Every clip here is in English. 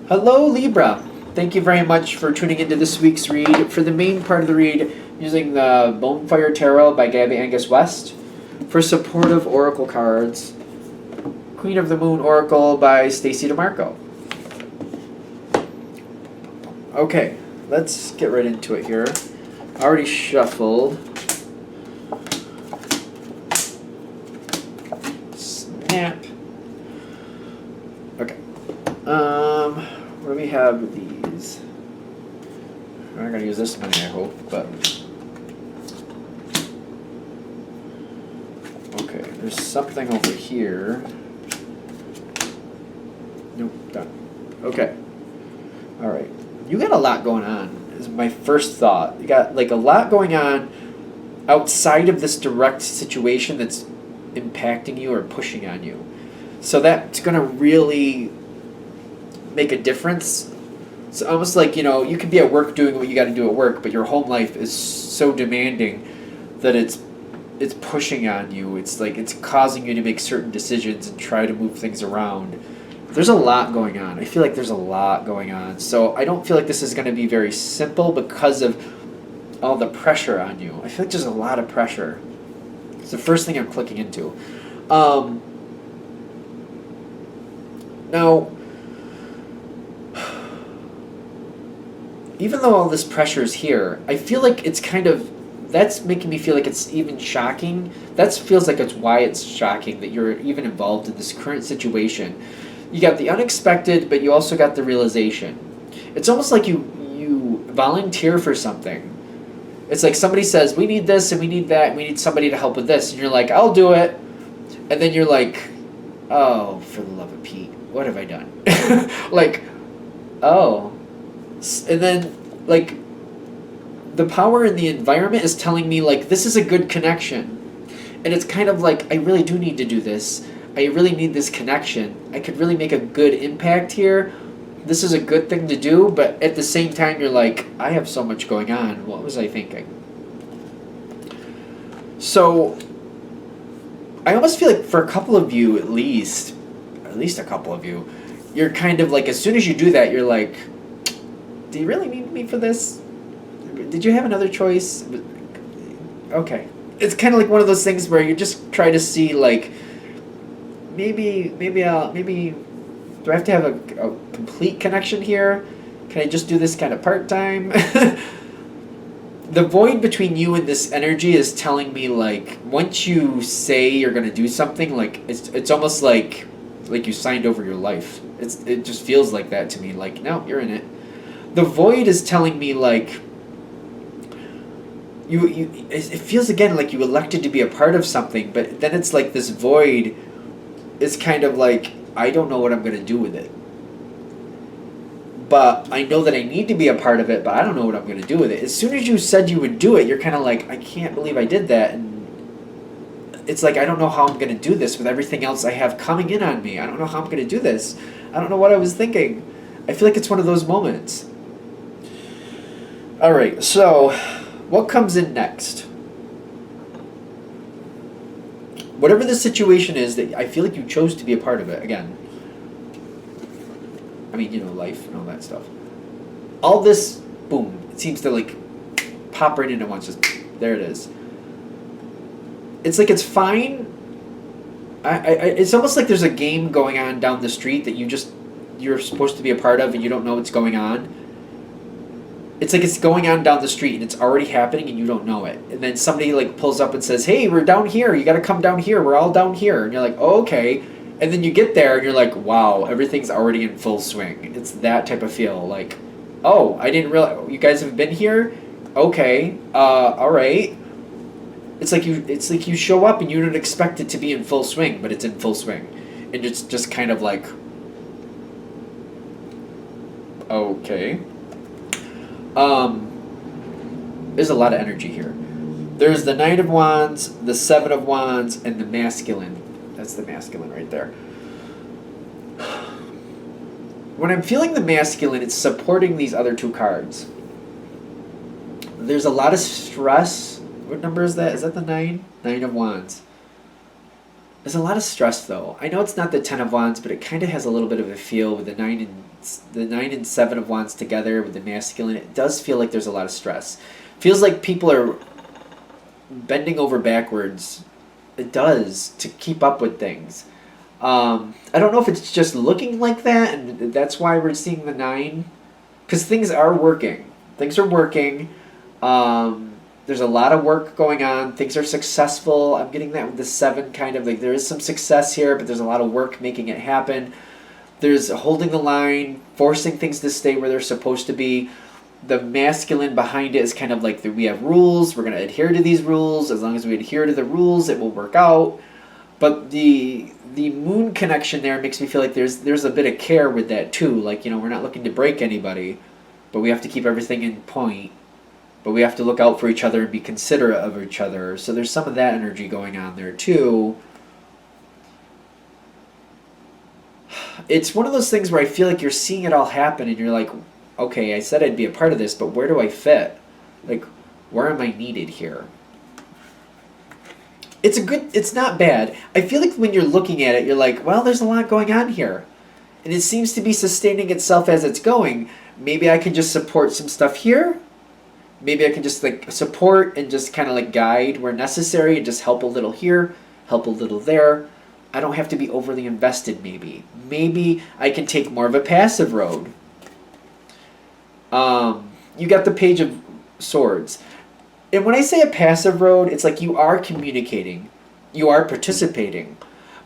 Hello, Libra. Thank you very much for tuning into this week's read. For the main part of the read, using the Bonefire Tarot by Gabby Angus West. For supportive oracle cards, Queen of the Moon Oracle by Stacey DeMarco. Okay, let's get right into it here. Already shuffled. Snap. Okay. What do we have with these? I'm not gonna use this many, I hope, but okay, there's something over here. Nope, done. Okay. Alright. You got a lot going on, is my first thought. You got like a lot going on outside of this direct situation that's impacting you or pushing on you. So that's gonna really make a difference. It's almost like, you could be at work doing what you got to do at work, but your home life is so demanding that it's pushing on you. It's like it's causing you to make certain decisions and try to move things around. There's a lot going on. I feel like there's a lot going on. So I don't feel like this is going to be very simple because of all the pressure on you. I feel like there's a lot of pressure. It's the first thing I'm clicking into. Now, even though all this pressure is here, I feel like it's kind of, that's making me feel like it's even shocking. That feels like it's why it's shocking that you're even involved in this current situation. You got the unexpected, but you also got the realization. It's almost like you volunteer for something. It's like somebody says, we need this and we need that and we need somebody to help with this. And you're like, I'll do it. And then you're like, oh, for the love of Pete, what have I done? Like, oh. And then, like, the power in the environment is telling me, like, this is a good connection. And it's kind of like, I really do need to do this. I really need this connection. I could really make a good impact here. This is a good thing to do, but at the same time, you're like, I have so much going on. What was I thinking? So, I almost feel like for a couple of you, at least a couple of you, you're kind of like, as soon as you do that, you're like, do you really need me for this? Did you have another choice? Okay. It's kind of like one of those things where you just try to see, like, maybe do I have to have a complete connection here? Can I just do this kind of part-time? The void between you and this energy is telling me, like, once you say you're going to do something, like, it's almost like you signed over your life. It just feels like that to me, like, no, you're in it. The void is telling me, like, it feels again like you elected to be a part of something, but then it's like this void is kind of like, I don't know what I'm going to do with it. But I know that I need to be a part of it, but I don't know what I'm going to do with it. As soon as you said you would do it, you're kind of like, I can't believe I did that. And it's like, I don't know how I'm going to do this with everything else I have coming in on me. I don't know how I'm going to do this. I don't know what I was thinking. I feel like it's one of those moments. Alright, so what comes in next? Whatever the situation is that I feel like you chose to be a part of it, again. I mean, life and all that stuff. All this, boom, it seems to like pop right into once. Just, there it is. It's like it's fine. It's almost like there's a game going on down the street that you're supposed to be a part of and you don't know what's going on. It's like it's going on down the street and it's already happening and you don't know it. And then somebody like pulls up and says, hey, we're down here. You got to come down here. We're all down here. And you're like, oh, okay. And then you get there and you're like, wow, everything's already in full swing. It's that type of feel. Like, oh, I didn't realize you guys have been here. Okay. All right. It's like you show up and you don't expect it to be in full swing, but it's in full swing. And it's just kind of like, okay. There's a lot of energy here. There's the Knight of Wands, the Seven of Wands, and the Masculine. That's the Masculine right there. When I'm feeling the Masculine, it's supporting these other two cards. There's a lot of stress. What number is that? Is that the 9? 9 of Wands. There's a lot of stress though. I know it's not the Ten of Wands, but it kind of has a little bit of a feel with the nine and Seven of Wands together with the masculine. It does feel like there's a lot of stress. Feels like people are bending over backwards. It does, to keep up with things. I don't know if it's just looking like that, and that's why we're seeing the 9, because things are working. Things are working. There's a lot of work going on. Things are successful. I'm getting that with the 7, kind of like there is some success here, but there's a lot of work making it happen. There's holding the line, forcing things to stay where they're supposed to be. The masculine behind it is kind of like we have rules. We're going to adhere to these rules. As long as we adhere to the rules, it will work out. But the moon connection there makes me feel like there's a bit of care with that too. Like, we're not looking to break anybody, but we have to keep everything in point. But we have to look out for each other and be considerate of each other. So there's some of that energy going on there too. It's one of those things where I feel like you're seeing it all happen and you're like, okay, I said I'd be a part of this, but where do I fit? Like, where am I needed here? It's not bad. I feel like when you're looking at it, you're like, well, there's a lot going on here. And it seems to be sustaining itself as it's going. Maybe I can just support some stuff here. Maybe I can just like support and just kind of like guide where necessary and just help a little here, help a little there. I don't have to be overly invested maybe. Maybe I can take more of a passive road. You got the Page of Swords. And when I say a passive road, it's like you are communicating, you are participating,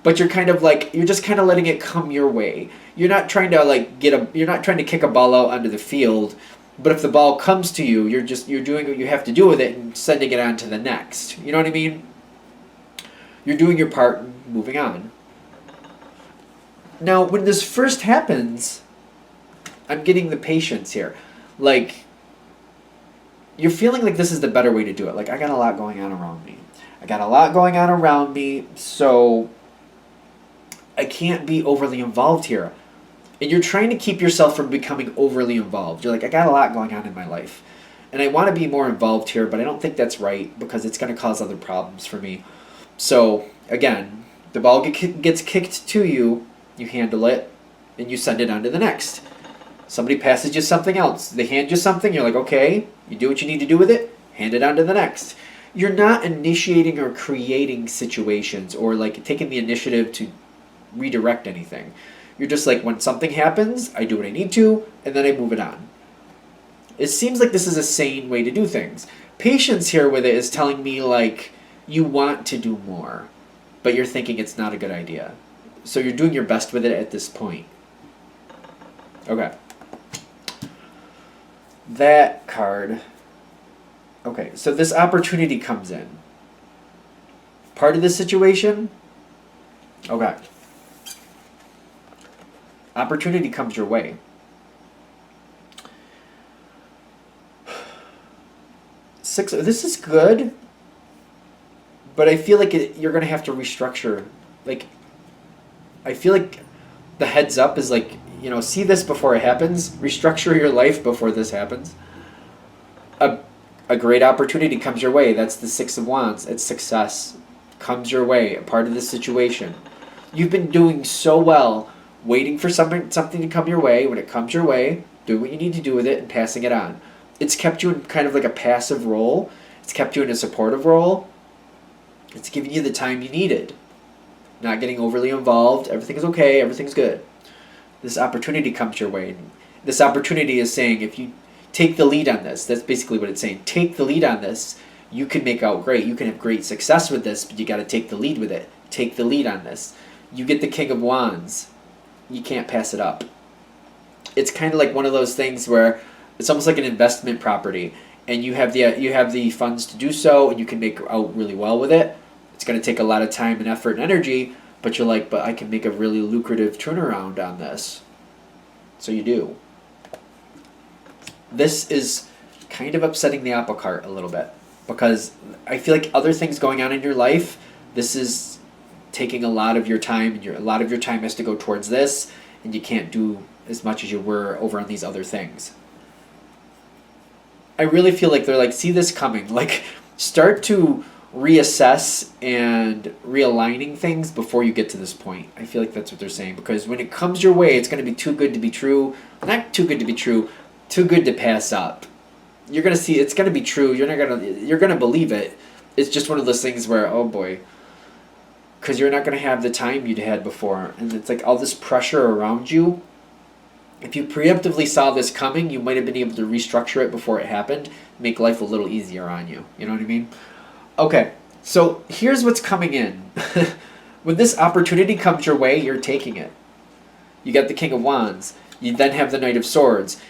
but you're kind of like, you're just kind of letting it come your way. You're not trying to like you're not trying to kick a ball out onto the field, but if the ball comes to you, you're doing what you have to do with it and sending it on to the next. You know what I mean? You're doing your part and moving on. Now, when this first happens, I'm getting the patience here. Like, you're feeling like this is the better way to do it. Like, I got a lot going on around me. So I can't be overly involved here. And you're trying to keep yourself from becoming overly involved. You're like, I got a lot going on in my life. And I want to be more involved here, but I don't think that's right because it's going to cause other problems for me. So, again, the ball gets kicked to you, you handle it, and you send it on to the next. Somebody passes you something else. They hand you something, you're like, okay, you do what you need to do with it, hand it on to the next. You're not initiating or creating situations or like taking the initiative to redirect anything. You're just like, when something happens, I do what I need to, and then I move it on. It seems like this is a sane way to do things. Patience here with it is telling me like, you want to do more, but you're thinking it's not a good idea. So you're doing your best with it at this point. Okay. That card. Okay, so this opportunity comes in. Part of the situation? Okay. Opportunity comes your way. This is good, but I feel like you're going to have to restructure. Like, I feel like the heads up is like, see this before it happens. Restructure your life before this happens. A great opportunity comes your way. That's the Six of Wands. It's success. Comes your way. A part of the situation. You've been doing so well, waiting for something to come your way. When it comes your way, do what you need to do with it and passing it on. It's kept you in kind of like a passive role. It's kept you in a supportive role. It's giving you the time you needed. Not getting overly involved. Everything is okay. Everything's good. This opportunity comes your way. This opportunity is saying, if you take the lead on this, that's basically what it's saying. Take the lead on this. You can make out great. You can have great success with this, but you got to take the lead with it. Take the lead on this. You get the King of Wands. You can't pass it up. It's kind of like one of those things where it's almost like an investment property, and you have the funds to do so, and you can make out really well with it. It's going to take a lot of time and effort and energy, but you're like, but I can make a really lucrative turnaround on this. So you do. This is kind of upsetting the apple cart a little bit, because I feel like other things going on in your life, this is taking a lot of your time, and a lot of your time has to go towards this, and you can't do as much as you were over on these other things. I really feel like they're like, see this coming. Like, start to reassess and realigning things before you get to this point. I feel like that's what they're saying, because when it comes your way, it's going to be too good to be true. Not too good to be true, too good to pass up. You're going to see it's going to be true. You're going to believe it. It's just one of those things where, oh boy, because you're not going to have the time you'd had before. And it's like all this pressure around you. If you preemptively saw this coming, you might have been able to restructure it before it happened, make life a little easier on you. You know what I mean? Okay, so here's what's coming in. When this opportunity comes your way, you're taking it. You got the King of Wands. You then have the Knight of Swords.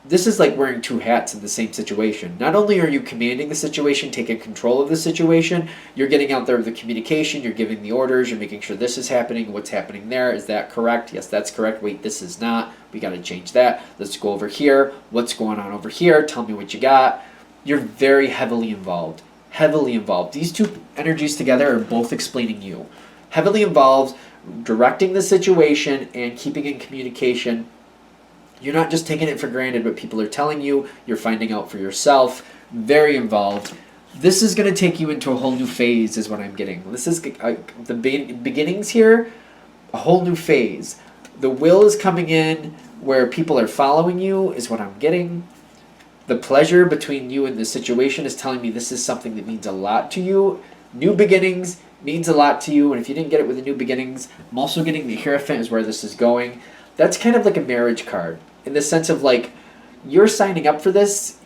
This is like wearing two hats in the same situation. Not only are you commanding the situation, taking control of the situation, you're getting out there with the communication, you're giving the orders, you're making sure this is happening, what's happening there, is that correct? Yes, that's correct. Wait, this is not. We got to change that. Let's go over here. What's going on over here? Tell me what you got. You're very heavily involved. Heavily involved. These two energies together are both explaining you. Heavily involved, directing the situation and keeping in communication. You're not just taking it for granted what people are telling you. You're finding out for yourself. Very involved. This is going to take you into a whole new phase is what I'm getting. This is the beginnings here, a whole new phase. The will is coming in where people are following you is what I'm getting. The pleasure between you and the situation is telling me this is something that means a lot to you. New beginnings means a lot to you. And if you didn't get it with the new beginnings, I'm also getting the Hierophant is where this is going. That's kind of like a marriage card in the sense of like you're signing up for this.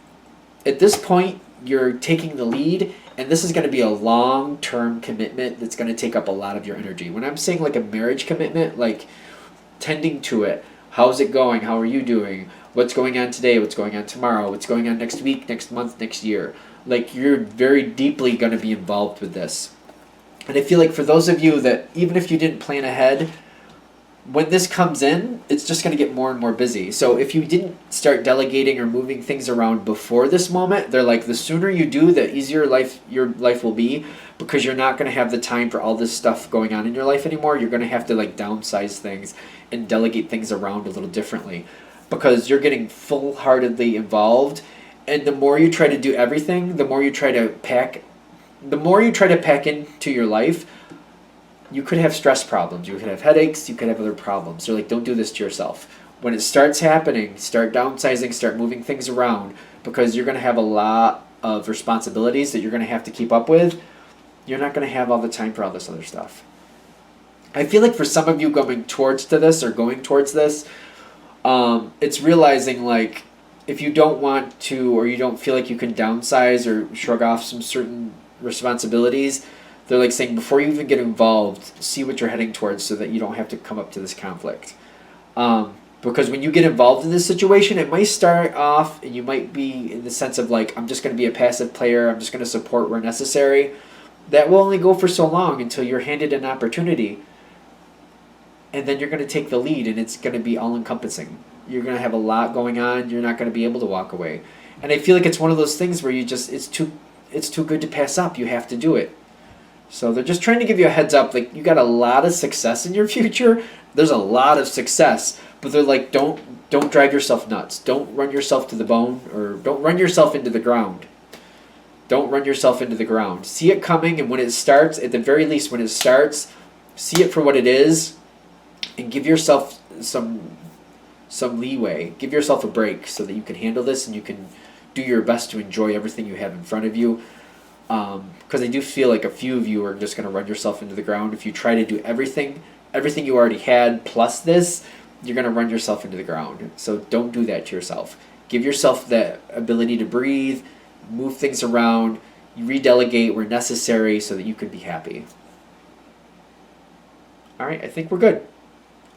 At this point, you're taking the lead, and this is going to be a long-term commitment that's going to take up a lot of your energy. When I'm saying like a marriage commitment, like tending to it, how's it going? How are you doing? What's going on today? What's going on tomorrow? What's going on next week, next month, next year? Like you're very deeply going to be involved with this. And I feel like for those of you that even if you didn't plan ahead, when this comes in, it's just going to get more and more busy. So if you didn't start delegating or moving things around before this moment, they're like the sooner you do, the easier your life will be, because you're not going to have the time for all this stuff going on in your life anymore. You're going to have to like downsize things and delegate things around a little differently, because you're getting full-heartedly involved. And the more you try to do everything, the more you try to pack into your life, you could have stress problems, you could have headaches, you could have other problems. They're like, don't do this to yourself. When it starts happening, start downsizing, start moving things around, because you're going to have a lot of responsibilities that you're going to have to keep up with. You're not going to have all the time for all this other stuff. I feel like for some of you going towards this, it's realizing like if you don't want to, or you don't feel like you can downsize or shrug off some certain responsibilities, they're like saying before you even get involved, see what you're heading towards so that you don't have to come up to this conflict. Because when you get involved in this situation, it might start off and you might be in the sense of like, I'm just going to be a passive player, I'm just going to support where necessary. That will only go for so long until you're handed an opportunity. And then you're going to take the lead, and it's going to be all-encompassing. You're going to have a lot going on. You're not going to be able to walk away. And I feel like it's one of those things where it's too good to pass up. You have to do it. So they're just trying to give you a heads up. Like, you got a lot of success in your future. There's a lot of success. But they're like, don't drive yourself nuts. Don't run yourself to the bone, or don't run yourself into the ground. Don't run yourself into the ground. See it coming, and when it starts, at the very least, when it starts, see it for what it is, and give yourself some leeway. Give yourself a break so that you can handle this and you can do your best to enjoy everything you have in front of you. Because I do feel like a few of you are just going to run yourself into the ground. If you try to do everything you already had plus this, you're going to run yourself into the ground. So don't do that to yourself. Give yourself that ability to breathe, move things around, redelegate where necessary so that you can be happy. All right, I think we're good.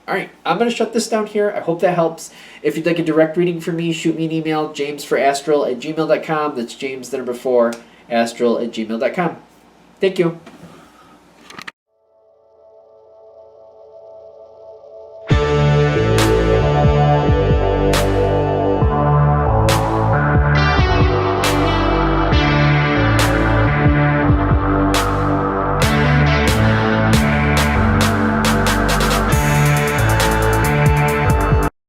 All right, I'm going to shut this down here. I hope that helps. If you'd like a direct reading from me, shoot me an email, jamesforastral@gmail.com. That's James, the number 4, astral@gmail.com. Thank you.